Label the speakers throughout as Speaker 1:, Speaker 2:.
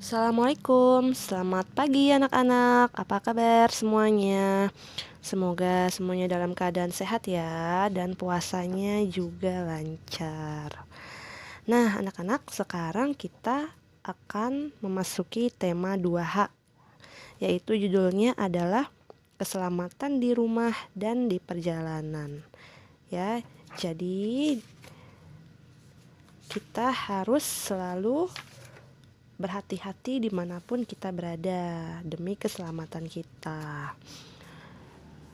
Speaker 1: Assalamualaikum, selamat pagi anak-anak. Apa kabar semuanya? Semoga semuanya dalam keadaan sehat ya, dan puasanya juga lancar. Nah, anak-anak, sekarang kita akan memasuki tema 2H, yaitu judulnya adalah keselamatan di rumah dan di perjalanan. Ya, jadi kita harus selalu berhati-hati dimanapun kita berada demi keselamatan kita.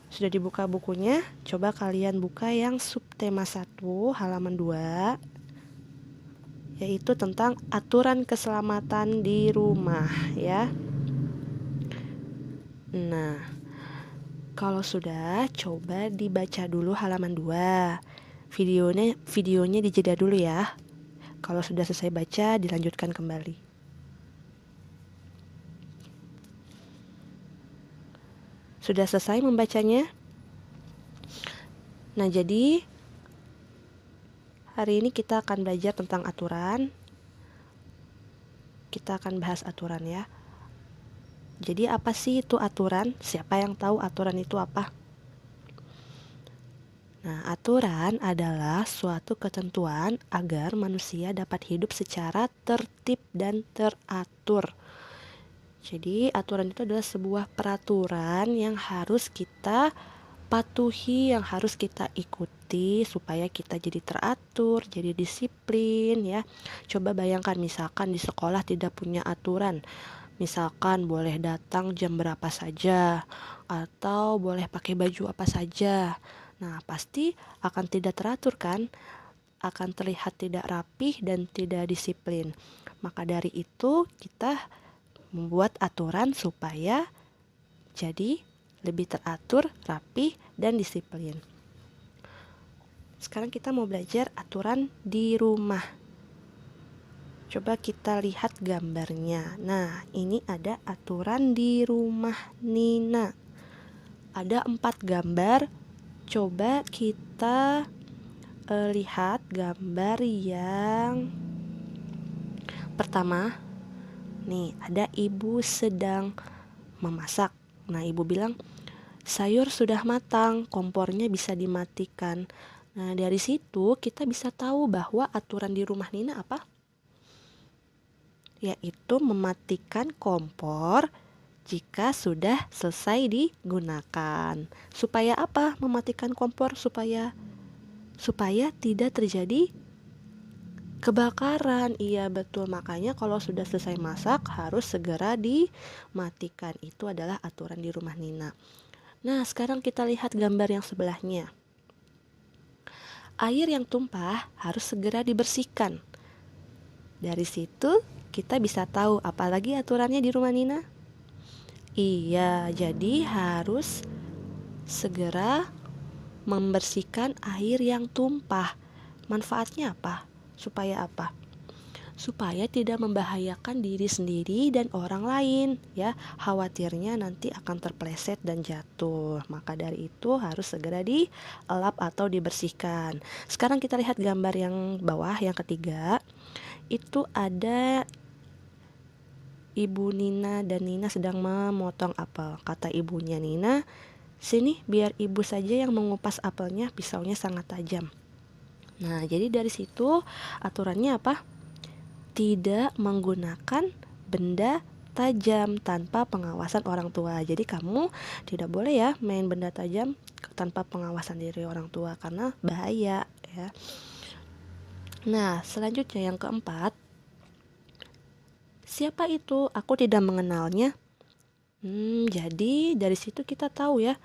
Speaker 1: Sudah dibuka bukunya? Coba kalian buka yang subtema 1 halaman 2, yaitu tentang aturan keselamatan di rumah ya. Nah, kalau sudah, coba dibaca dulu halaman 2. Videonya dijeda dulu ya. Kalau sudah selesai baca, dilanjutkan kembali. Sudah selesai membacanya? Nah, jadi hari ini kita akan belajar tentang aturan. Kita akan bahas aturan ya. Jadi apa sih itu aturan? Siapa yang tahu aturan itu apa? Nah, aturan adalah suatu ketentuan agar manusia dapat hidup secara tertib dan teratur. Jadi aturan itu adalah sebuah peraturan yang harus kita patuhi, yang harus kita ikuti supaya kita jadi teratur, jadi disiplin ya. Coba bayangkan misalkan di sekolah tidak punya aturan. Misalkan boleh datang jam berapa saja atau boleh pakai baju apa saja. Nah, pasti akan tidak teratur kan? Akan terlihat tidak rapih dan tidak disiplin. Maka dari itu kita membuat aturan supaya jadi lebih teratur, rapih, dan disiplin. Sekarang kita mau belajar aturan di rumah. Coba kita lihat gambarnya. Nah, ini ada aturan di rumah Nina. Ada 4 gambar. Coba kita lihat gambar yang pertama. Nih, ada ibu sedang memasak. Nah, ibu bilang, sayur sudah matang, kompornya bisa dimatikan. Nah, dari situ kita bisa tahu bahwa aturan di rumah Nina apa? Yaitu mematikan kompor jika sudah selesai digunakan. Supaya apa? Mematikan kompor supaya tidak terjadi kebakaran. Iya betul, makanya kalau sudah selesai masak harus segera dimatikan. Itu adalah aturan di rumah Nina. Nah, sekarang kita lihat gambar yang sebelahnya. Air yang tumpah harus segera dibersihkan. Dari situ kita bisa tahu apalagi aturannya di rumah Nina. Iya, jadi harus segera membersihkan air yang tumpah. Manfaatnya apa? Supaya apa? Supaya tidak membahayakan diri sendiri dan orang lain ya. Khawatirnya nanti akan terpleset dan jatuh. Maka dari itu harus segera dielap atau dibersihkan. Sekarang kita lihat gambar yang bawah yang ketiga. Itu ada Ibu Nina dan Nina sedang memotong apel. Kata ibunya Nina, "Sini biar ibu saja yang mengupas apelnya, pisaunya sangat tajam." Nah, jadi dari situ aturannya apa? Tidak menggunakan benda tajam tanpa pengawasan orang tua. Jadi kamu tidak boleh ya main benda tajam tanpa pengawasan dari orang tua karena bahaya ya. Nah, selanjutnya yang keempat, siapa itu? Aku tidak mengenalnya. Jadi dari situ kita tahu ya,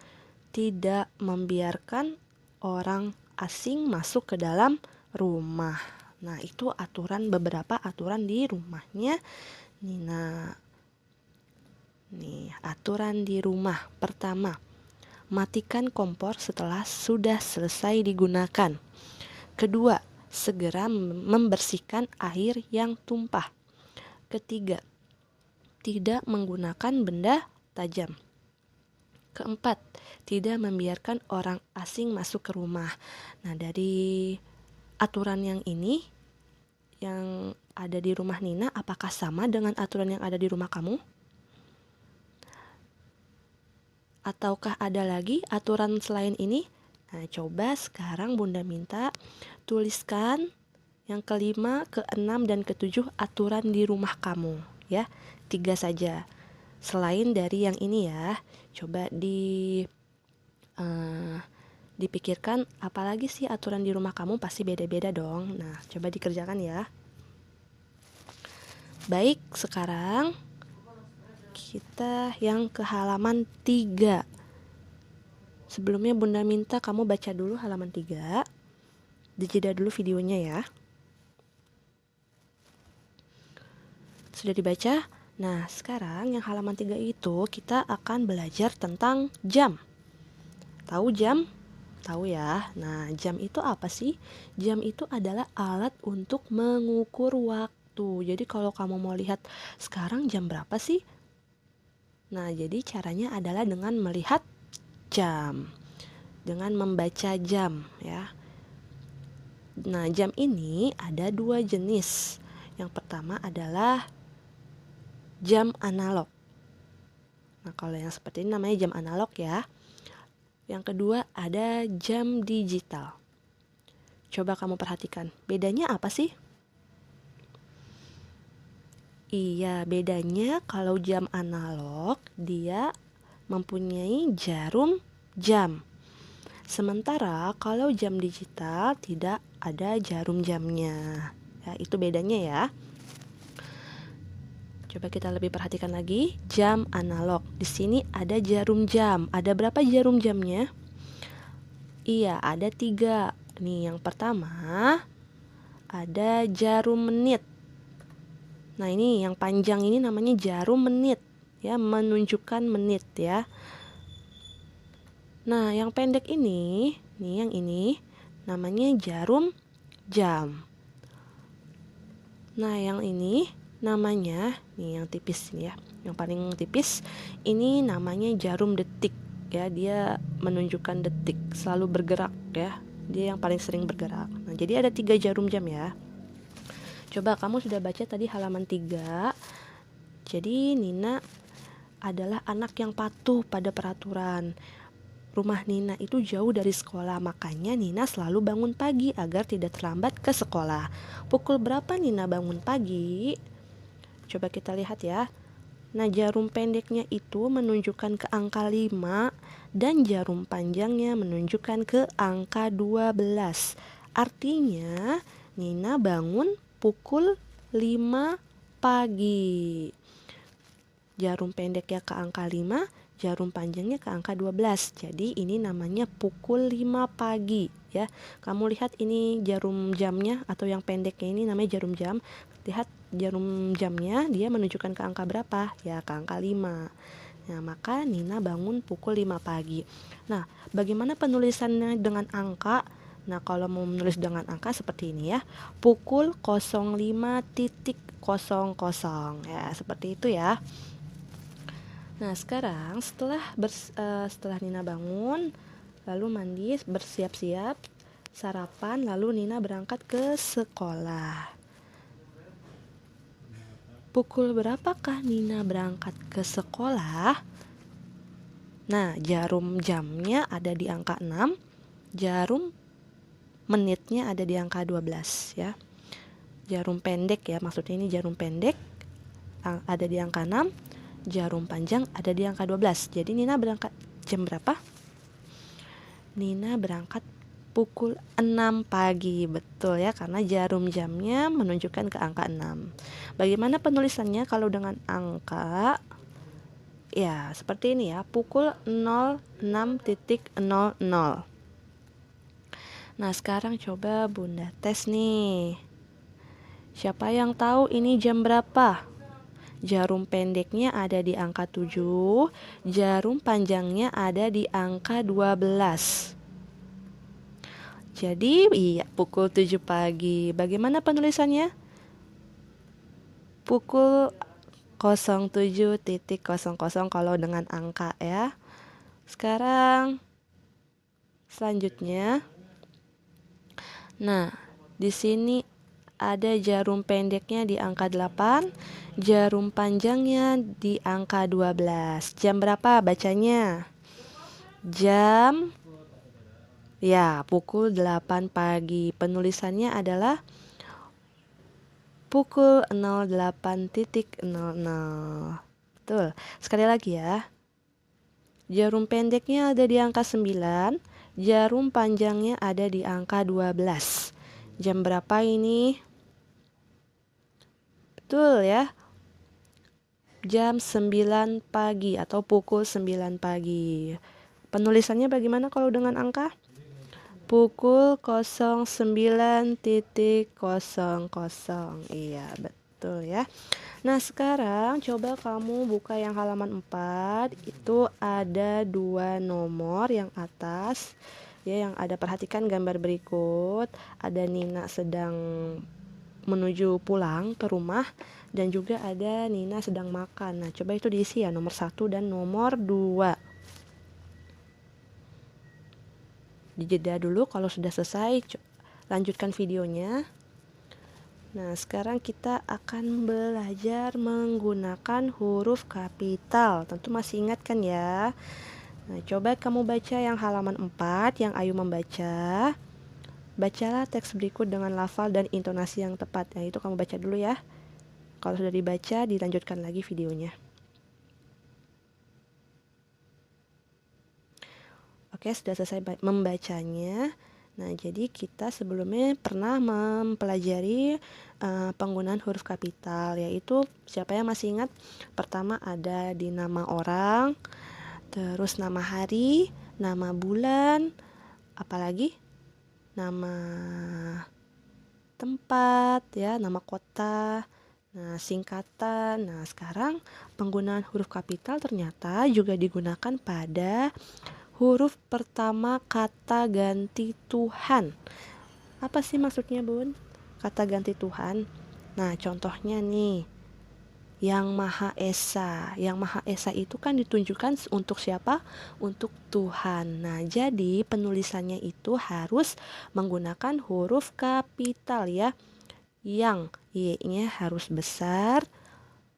Speaker 1: tidak membiarkan orang asing masuk ke dalam rumah. Nah, itu beberapa aturan di rumahnya Nina. Nih, aturan di rumah. Pertama, matikan kompor setelah sudah selesai digunakan. Kedua, segera membersihkan air yang tumpah. Ketiga, tidak menggunakan benda tajam. Keempat, tidak membiarkan orang asing masuk ke rumah. Nah, dari aturan yang ini yang ada di rumah Nina apakah sama dengan aturan yang ada di rumah kamu? Ataukah ada lagi aturan selain ini? Nah, coba sekarang Bunda minta tuliskan yang kelima, keenam, dan ketujuh aturan di rumah kamu, ya. 3 saja. Selain dari yang ini ya, coba dipikirkan apalagi sih aturan di rumah kamu, pasti beda-beda dong. Nah, coba dikerjakan ya. Baik, sekarang kita yang ke halaman 3. Sebelumnya Bunda minta kamu baca dulu halaman 3. Dijeda dulu videonya ya. Sudah dibaca? Nah, sekarang yang halaman 3 itu kita akan belajar tentang jam. Tahu jam? Tahu ya. Nah, jam itu apa sih? Jam itu adalah alat untuk mengukur waktu. Jadi kalau kamu mau lihat sekarang jam berapa sih? Nah, jadi caranya adalah dengan melihat jam. Dengan membaca jam ya. Nah, jam ini ada 2 jenis. Yang pertama adalah jam analog. Nah, kalau yang seperti ini namanya jam analog ya. Yang kedua ada jam digital. Coba kamu perhatikan, bedanya apa sih? Iya, bedanya kalau jam analog dia mempunyai jarum jam. Sementara kalau jam digital tidak ada jarum jamnya. Ya, itu bedanya ya. Coba kita lebih perhatikan lagi, jam analog. Di sini ada jarum jam. Ada berapa jarum jamnya? Iya, ada 3. Nih, yang pertama ada jarum menit. Nah, ini yang panjang ini namanya jarum menit, ya, menunjukkan menit ya. Nah, yang pendek ini, nih yang ini namanya jarum jam. Nah, yang ini namanya, nih yang tipis nih ya, yang paling tipis ini namanya jarum detik ya. Dia menunjukkan detik, selalu bergerak ya. Dia yang paling sering bergerak. Nah, jadi ada 3 jarum jam ya. Coba kamu sudah baca tadi halaman 3. Jadi Nina adalah anak yang patuh pada peraturan. Rumah Nina itu jauh dari sekolah, makanya Nina selalu bangun pagi agar tidak terlambat ke sekolah. Pukul berapa Nina bangun pagi? Coba kita lihat ya. Nah, jarum pendeknya itu menunjukkan ke angka 5 dan jarum panjangnya menunjukkan ke angka 12. Artinya Nina bangun pukul 5 pagi. Jarum pendeknya ke angka 5, jarum panjangnya ke angka 12. Jadi ini namanya pukul 5 pagi ya. Kamu lihat ini jarum jamnya atau yang pendeknya ini namanya jarum jam. Lihat jarum jamnya, dia menunjukkan ke angka berapa? Ya, ke angka 5. Nah, maka Nina bangun pukul 5 pagi. Nah, bagaimana penulisannya dengan angka? Nah, kalau mau menulis dengan angka seperti ini ya. Pukul 05.00 ya, seperti itu ya. Nah, sekarang setelah Nina bangun, lalu mandi, bersiap-siap, sarapan, lalu Nina berangkat ke sekolah. Pukul berapakah Nina berangkat ke sekolah? Nah, jarum jamnya ada di angka 6, jarum menitnya ada di angka 12 ya. Jarum pendek ya, maksudnya ini jarum pendek ada di angka 6, jarum panjang ada di angka 12. Jadi Nina berangkat jam berapa? Nina berangkat pukul 6 pagi, betul ya, karena jarum jamnya menunjukkan ke angka 6. Bagaimana penulisannya kalau dengan angka? Ya, seperti ini ya, pukul 06.00. Nah, sekarang coba Bunda tes nih. Siapa yang tahu ini jam berapa? Jarum pendeknya ada di angka 7, jarum panjangnya ada di angka 12. Jadi, iya, pukul 7 pagi. Bagaimana penulisannya? Pukul 07.00 kalau dengan angka ya. Sekarang selanjutnya, nah, di sini ada jarum pendeknya di angka 8, jarum panjangnya di angka 12. Jam berapa bacanya? Jam pukul 8 pagi. Penulisannya adalah pukul 08.00. Betul. Sekali lagi ya. Jarum pendeknya ada di angka 9, jarum panjangnya ada di angka 12. Jam berapa ini? Betul ya. Jam 9 pagi atau pukul 9 pagi. Penulisannya bagaimana kalau dengan angka? Pukul 09.00. Iya, betul ya. Nah, sekarang coba kamu buka yang halaman 4. Itu ada 2 nomor yang atas ya, yang ada, perhatikan gambar berikut. Ada Nina sedang menuju pulang ke rumah dan juga ada Nina sedang makan. Nah, coba itu diisi ya, nomor 1 dan nomor 2. Dijeda dulu, kalau sudah selesai lanjutkan videonya. Nah, sekarang kita akan belajar menggunakan huruf kapital. Tentu masih ingat kan ya? Nah, coba kamu baca yang halaman 4 yang Ayu membaca. Bacalah teks berikut dengan lafal dan intonasi yang tepat. Nah, itu kamu baca dulu ya. Kalau sudah dibaca, dilanjutkan lagi videonya. Oke, sudah selesai membacanya. Nah, jadi kita sebelumnya pernah mempelajari penggunaan huruf kapital, yaitu siapa yang masih ingat? Pertama ada di nama orang, terus nama hari, nama bulan, apalagi nama tempat ya, nama kota, nah singkatan. Nah, sekarang penggunaan huruf kapital ternyata juga digunakan pada huruf pertama kata ganti Tuhan. Apa sih maksudnya, Bun? Kata ganti Tuhan. Nah, contohnya nih, Yang Maha Esa. Yang Maha Esa itu kan ditunjukkan untuk siapa? Untuk Tuhan. Nah, jadi penulisannya itu harus menggunakan huruf kapital ya. Yang Y-nya harus besar,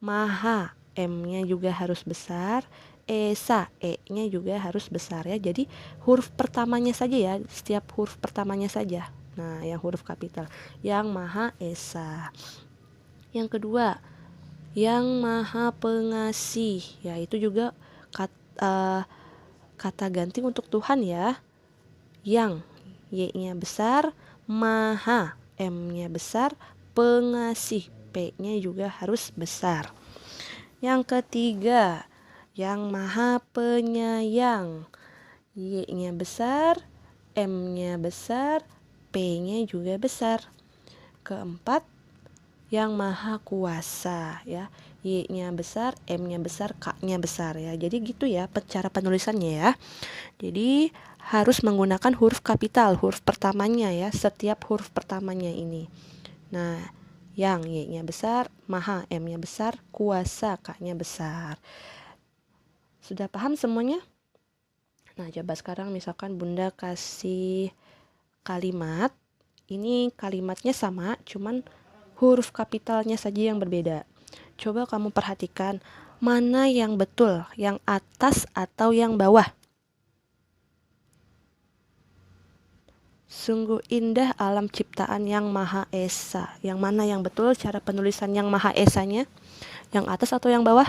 Speaker 1: Maha M-nya juga harus besar, Esa E-nya juga harus besar ya. Jadi huruf pertamanya saja ya, setiap huruf pertamanya saja. Nah, yang huruf kapital, Yang Maha Esa. Yang kedua, Yang Maha Pengasih, ya itu juga kata ganti untuk Tuhan ya. Yang Y-nya besar, Maha M-nya besar, Pengasih P-nya juga harus besar. Yang ketiga, Yang Maha Penyayang, Y-nya besar, M-nya besar, P-nya juga besar. Keempat, Yang Maha Kuasa ya, Y-nya besar, M-nya besar, K-nya besar ya. Jadi gitu ya cara penulisannya ya. Jadi harus menggunakan huruf kapital, huruf pertamanya ya, setiap huruf pertamanya ini. Nah, Yang Y-nya besar, Maha M-nya besar, Kuasa K-nya besar. Sudah paham semuanya? Nah, coba sekarang misalkan Bunda kasih kalimat. Ini kalimatnya sama, cuman huruf kapitalnya saja yang berbeda. Coba kamu perhatikan mana yang betul, yang atas atau yang bawah. Sungguh indah alam ciptaan Yang Maha Esa. Yang mana yang betul cara penulisan Yang Maha Esanya? Yang atas atau yang bawah?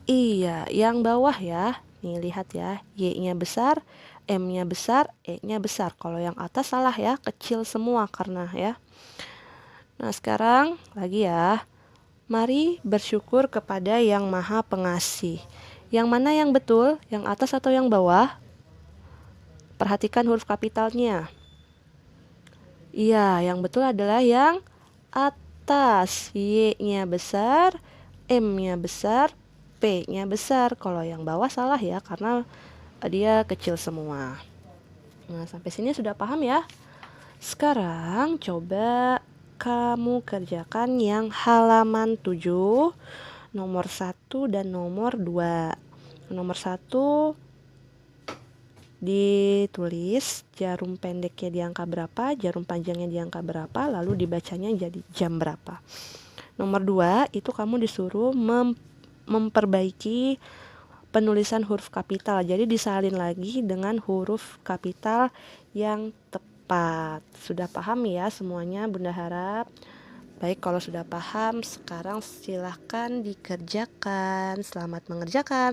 Speaker 1: Iya, yang bawah ya. Nih lihat ya, Y-nya besar, M-nya besar, E-nya besar. Kalau yang atas salah ya, kecil semua karena ya. Nah, sekarang lagi ya. Mari bersyukur kepada Yang Maha Pengasih. Yang mana yang betul? Yang atas atau yang bawah? Perhatikan huruf kapitalnya. Iya, yang betul adalah yang atas. Y-nya besar, M-nya besar, P-nya besar. Kalau yang bawah salah ya, karena dia kecil semua. Nah, sampai sini sudah paham ya? Sekarang coba kamu kerjakan yang halaman 7, nomor 1 dan nomor 2. Nomor 1 ditulis jarum pendeknya di angka berapa, jarum panjangnya di angka berapa, lalu dibacanya jadi jam berapa. Nomor 2, itu kamu disuruh memperbaiki penulisan huruf kapital. Jadi disalin lagi dengan huruf kapital yang tepat. Sudah paham ya semuanya, Bunda harap? Baik, kalau sudah paham, sekarang silahkan dikerjakan. Selamat mengerjakan.